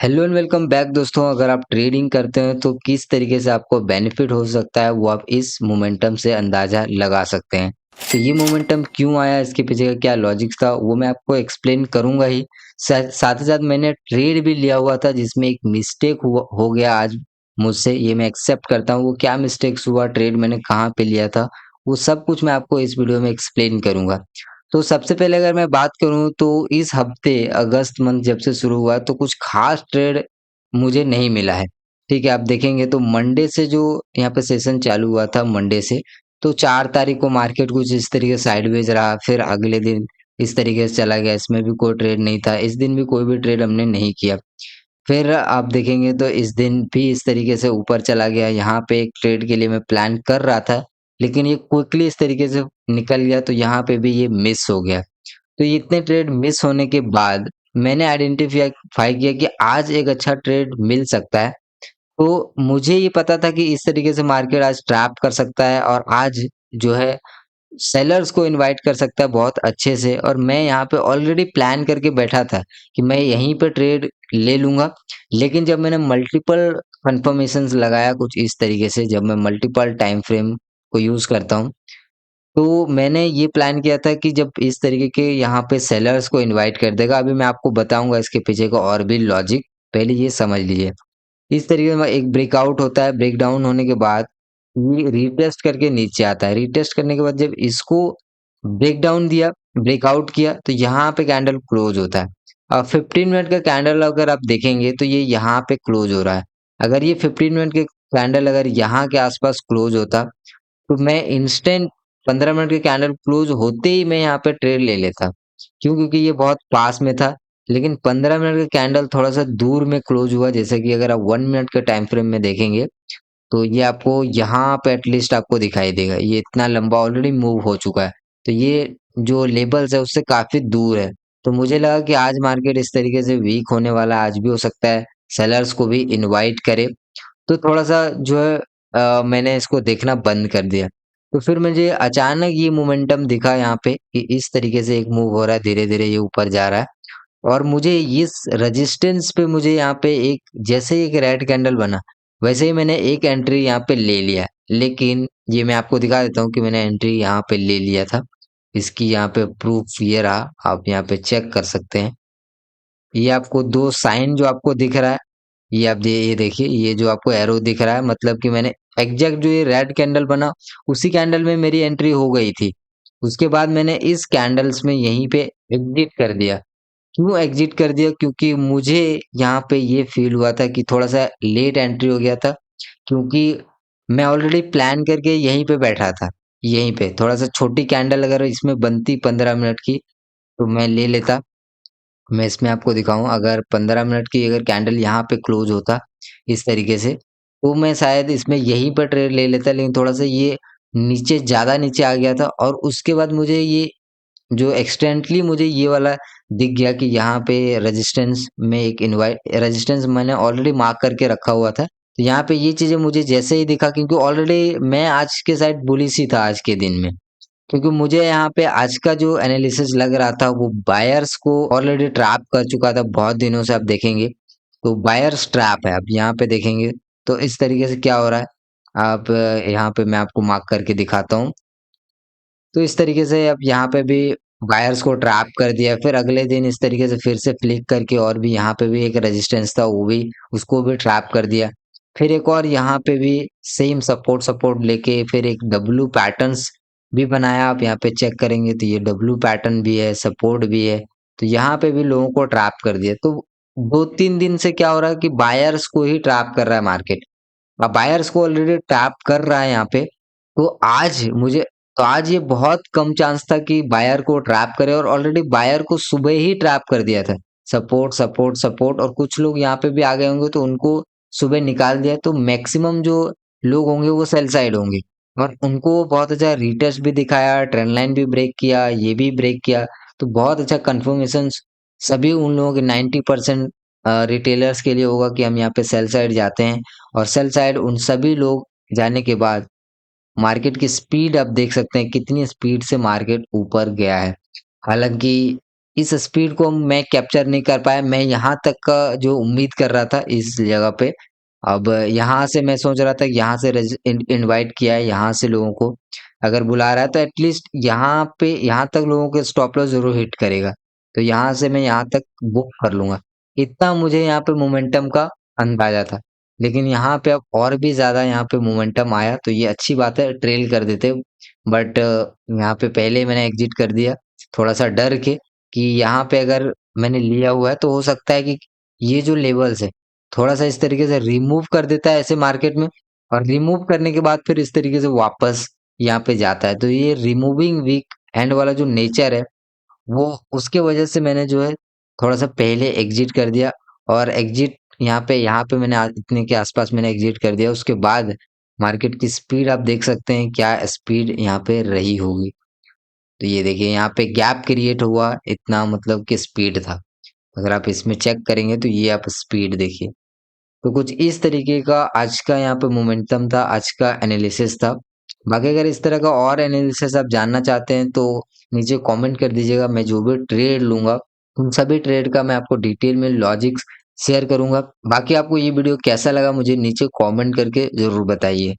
Hello and welcome back दोस्तों। अगर आप ट्रेडिंग करते हैं तो किस तरीके से आपको बेनिफिट हो सकता है वो आप इस मोमेंटम से अंदाजा लगा सकते हैं। तो ये मोमेंटम क्यों आया, इसके पीछे का क्या लॉजिक था वो मैं आपको एक्सप्लेन करूंगा ही। साथ ही साथ मैंने ट्रेड भी लिया हुआ था जिसमें एक मिस्टेक हो गया आज मुझसे, ये मैं एक्सेप्ट करता हूँ। वो क्या मिस्टेक्स हुआ, ट्रेड मैंने कहाँ पे लिया था, वो सब कुछ मैं आपको इस वीडियो में एक्सप्लेन करूंगा। तो सबसे पहले अगर मैं बात करूँ तो इस हफ्ते अगस्त मंथ जब से शुरू हुआ तो कुछ खास ट्रेड मुझे नहीं मिला है। ठीक है, आप देखेंगे तो मंडे से जो यहाँ पे सेशन चालू हुआ था मंडे से, तो 4 तारीख को मार्केट कुछ इस तरीके से साइडवेज रहा, फिर अगले दिन इस तरीके से चला गया, इसमें भी कोई ट्रेड नहीं था। इस दिन भी कोई भी ट्रेड हमने नहीं किया। फिर आप देखेंगे तो इस दिन भी इस तरीके से ऊपर चला गया। यहाँ पे एक ट्रेड के लिए मैं प्लान कर रहा था, लेकिन ये क्विकली इस तरीके से निकल गया, तो यहाँ पे भी ये मिस हो गया। तो ये इतने ट्रेड मिस होने के बाद मैंने आइडेंटिफाई किया कि आज एक अच्छा ट्रेड मिल सकता है। तो मुझे ये पता था कि इस तरीके से मार्केट आज ट्रैप कर सकता है और आज जो है सेलर्स को इनवाइट कर सकता है बहुत अच्छे से। और मैं यहाँ पे ऑलरेडी प्लान करके बैठा था कि मैं यहीं पे ट्रेड ले लूँगा। लेकिन जब मैंने मल्टीपल कन्फर्मेशंस लगाया कुछ इस तरीके से, जब मैं मल्टीपल टाइम फ्रेम को यूज़ करता हूँ, तो मैंने ये प्लान किया था कि जब इस तरीके के यहाँ पे सेलर्स को इनवाइट कर देगा, अभी मैं आपको बताऊँगा इसके पीछे का और भी लॉजिक, पहले ये समझ लीजिए। इस तरीके से एक ब्रेकआउट होता है, ब्रेकडाउन होने के बाद ये रीटेस्ट करके नीचे आता है। रीटेस्ट करने के बाद जब इसको ब्रेकडाउन दिया, ब्रेकआउट किया, तो यहाँ पे कैंडल क्लोज होता है। अब 15 मिनट का कैंडल अगर आप देखेंगे तो ये यहाँ पे क्लोज हो रहा है। अगर ये 15 मिनट के कैंडल अगर यहाँ के आसपास क्लोज होता, तो मैं इंस्टेंट 15 मिनट के कैंडल क्लोज होते ही मैं यहाँ पे ट्रेड ले लेता। क्यों? क्योंकि ये बहुत पास में था। लेकिन 15 मिनट का कैंडल थोड़ा-सा दूर में क्लोज हुआ, जैसे कि अगर आप 1 मिनट के टाइम फ्रेम में देखेंगे, तो ये आपको यहाँ पे एटलीस्ट आपको दिखाई देगा। ये इतना लंबा ऑलरेडी मूव हो चुका है। तो ये जो लेवल्स है उससे काफ़ी दूर है। तो मुझे लगा कि आज मार्केट इस तरीके से वीक होने वाला है, आज भी हो सकता है सेलर्स को भी इनवाइट करे। तो थोड़ा-सा जो है मैंने इसको देखना बंद कर दिया। तो फिर मुझे अचानक ये मोमेंटम दिखा यहाँ पे कि इस तरीके से एक मूव हो रहा है, धीरे-धीरे ये ऊपर जा रहा है। और मुझे इस रेजिस्टेंस पे मुझे यहाँ पे एक जैसे ही एक रेड कैंडल बना, वैसे ही मैंने एक एंट्री यहाँ पे ले लिया। लेकिन ये मैं आपको दिखा देता हूँ कि मैंने एंट्री यहाँ पे ले लिया था। इसकी यहाँ पे प्रूफ ये रहा, आप यहाँ पे चेक कर सकते हैं। ये आपको 2 साइन जो आपको दिख रहा है, ये देखिए, ये जो आपको एरो दिख रहा है, मतलब कि मैंने एग्ज़ैक्ट जो ये रेड कैंडल बना, उसी कैंडल में मेरी एंट्री हो गई थी। उसके बाद मैंने इस कैंडल्स में यहीं पे एग्ज़िट कर दिया। क्यों एग्ज़िट कर दिया? क्योंकि मुझे यहाँ पे ये फ़ील हुआ था कि थोड़ा-सा लेट एंट्री हो गया था, क्योंकि मैं ऑलरेडी प्लान करके यहीं पे बैठा था। यहीं पे थोड़ा-सा छोटी कैंडल अगर इसमें बनती 15 मिनट की, तो मैं ले लेता। मैं इसमें आपको दिखाऊँ, अगर 15 मिनट की अगर कैंडल यहाँ पे क्लोज़ होता इस तरीके से, तो मैं शायद इसमें यहीं पर ट्रेड ले लेता। लेकिन थोड़ा-सा ये नीचे ज़्यादा नीचे आ गया था और उसके बाद मुझे ये जो एक्सीडेंटली मुझे ये वाला दिख गया कि यहाँ पे रेजिस्टेंस मैंने ऑलरेडी मार्क करके रखा हुआ था। तो यहाँ पे ये चीज़ें मुझे जैसे ही दिखा, क्योंकि ऑलरेडी मैं आज के साइड बुलिश ही था आज के दिन में। क्योंकि मुझे यहाँ पे आज का जो एनालिसिस लग रहा था वो बायर्स को ऑलरेडी ट्रैप कर चुका था बहुत दिनों से, आप देखेंगे तो बायर्स ट्रैप है। आप यहाँ पे देखेंगे तो इस तरीके से क्या हो रहा है, आप यहाँ पे मैं आपको मार्क करके दिखाता हूँ। तो इस तरीके से अब यहाँ पे भी बायर्स को ट्रैप कर दिया। फिर अगले दिन इस तरीके से फिर से फ्लिक करके और भी यहाँ पे भी एक रेजिस्टेंस था, वो भी उसको भी ट्रैप कर दिया। फिर एक और यहाँ पे भी सेम सपोर्ट सपोर्ट लेके फिर एक डब्लू पैटर्न्स भी बनाया। आप यहाँ पे चेक करेंगे तो ये डब्लू पैटर्न भी है, सपोर्ट भी है। तो यहाँ पे भी लोगों को ट्रैप कर दिया। तो 2-3 दिन से क्या हो रहा है कि बायर्स को ही ट्रैप कर रहा है मार्केट। अब बायर्स को ऑलरेडी टैप कर रहा है यहाँ पे, तो आज ये बहुत कम चांस था कि बायर को ट्रैप करे, और ऑलरेडी बायर को सुबह ही ट्रैप कर दिया था। सपोर्ट, सपोर्ट, सपोर्ट, और कुछ लोग यहाँ पे भी आ गए होंगे तो उनको सुबह निकाल दिया। तो मैक्सिमम जो लोग होंगे वो सेल साइड होंगे, और उनको बहुत अच्छा रिटेस्ट भी दिखाया, ट्रेंड लाइन भी ब्रेक किया, ये भी ब्रेक किया। तो बहुत अच्छा कन्फर्मेशन सभी उन लोगों के 90% रिटेलर्स के लिए होगा कि हम यहाँ पे सेल साइड जाते हैं। और सेल साइड उन सभी लोग जाने के बाद मार्केट की स्पीड आप देख सकते हैं कितनी स्पीड से मार्केट ऊपर गया है। हालाँकि इस स्पीड को मैं कैप्चर नहीं कर पाया। मैं यहाँ तक का जो उम्मीद कर रहा था इस जगह पे, अब यहाँ से मैं सोच रहा था कि यहाँ से इनवाइट किया है, यहाँ से लोगों को अगर बुला रहा है तो एटलीस्ट यहाँ पे यहाँ तक लोगों के स्टॉप लॉस जरूर हिट करेगा। तो यहाँ से मैं यहाँ तक बुक कर लूंगा। इतना मुझे यहाँ पे मोमेंटम का अंदाजा था। लेकिन यहाँ पे अब और भी ज्यादा यहाँ पे मोमेंटम आया, तो ये अच्छी बात है, ट्रेल कर देते। बट यहाँ पे पहले मैंने एग्जिट कर दिया, थोड़ा सा डर के कि यहाँ पे अगर मैंने लिया हुआ है तो हो सकता है कि ये जो लेवल्स है थोड़ा सा इस तरीके से रिमूव कर देता है ऐसे मार्केट में, और रिमूव करने के बाद फिर इस तरीके से वापस यहाँ पे जाता है। तो ये रिमूविंग वीक हैंड वाला जो नेचर है, वो उसके वजह से मैंने जो है थोड़ा सा पहले एग्जिट कर दिया। और एग्जिट यहाँ पे मैंने इतने के आसपास मैंने एग्जिट कर दिया। उसके बाद मार्केट की स्पीड आप देख सकते हैं क्या स्पीड यहाँ पे रही होगी। तो ये देखिए यहाँ पे गैप क्रिएट हुआ, इतना मतलब कि स्पीड था। अगर आप इसमें चेक करेंगे तो ये आप स्पीड देखिए। तो कुछ इस तरीके का आज का यहाँ पे मोमेंटम था, आज का एनालिसिस था। बाकी अगर इस तरह का और एनालिसिस आप जानना चाहते हैं तो नीचे कमेंट कर दीजिएगा। मैं जो भी ट्रेड लूंगा उन सभी ट्रेड का मैं आपको डिटेल में लॉजिक्स शेयर करूंगा। बाकी आपको ये वीडियो कैसा लगा मुझे नीचे कमेंट करके जरूर बताइए।